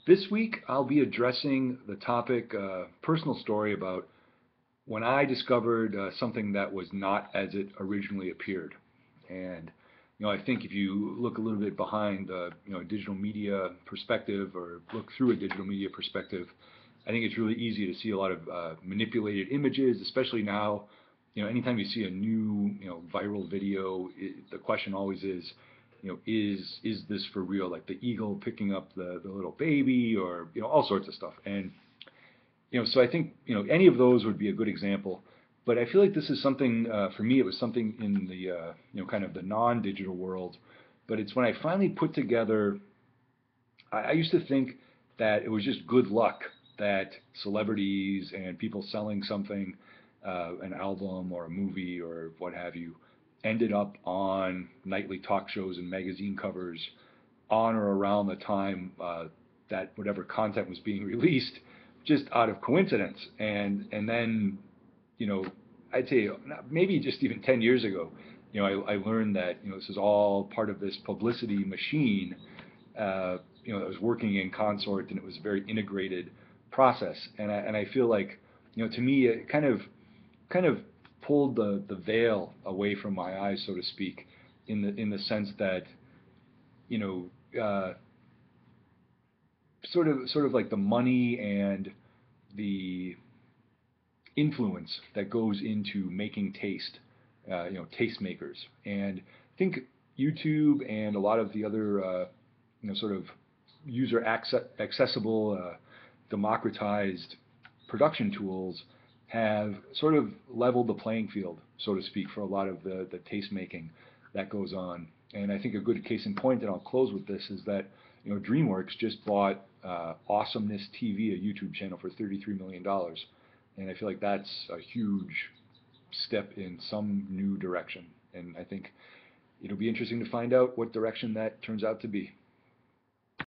This week, I'll be addressing the topic, personal story about when I discovered something that was not as it originally appeared. And I think if you look a little bit behind a digital media perspective or look through a digital media perspective, I think it's really easy to see a lot of manipulated images, especially now. Anytime you see a new, viral video, the question always is, is this for real? Like the eagle picking up the little baby, or all sorts of stuff. And so I think any of those would be a good example. But I feel like this is something for me. It was something in the kind of the non-digital world. But it's when I finally put together. I used to think that it was just good luck that celebrities and people selling something, an album or a movie or what have you, ended up on nightly talk shows and magazine covers on or around the time that whatever content was being released, just out of coincidence. And then, you know, I'd say maybe just even 10 years ago, I learned that this is all part of this publicity machine. That was working in consort, and it was a very integrated process. And I feel like, to me, it kind of pulled the veil away from my eyes, so to speak, in the sense that you know sort of like the money and the influence that goes into making taste, tastemakers. And I think YouTube and a lot of the other, sort of user accessible, democratized production tools have sort of leveled the playing field, so to speak, for a lot of the taste making that goes on. And I think a good case in point, and I'll close with this, is that DreamWorks just bought Awesomeness TV, a YouTube channel, for $33 million, and I feel like that's a huge step in some new direction. And I think it'll be interesting to find out what direction that turns out to be.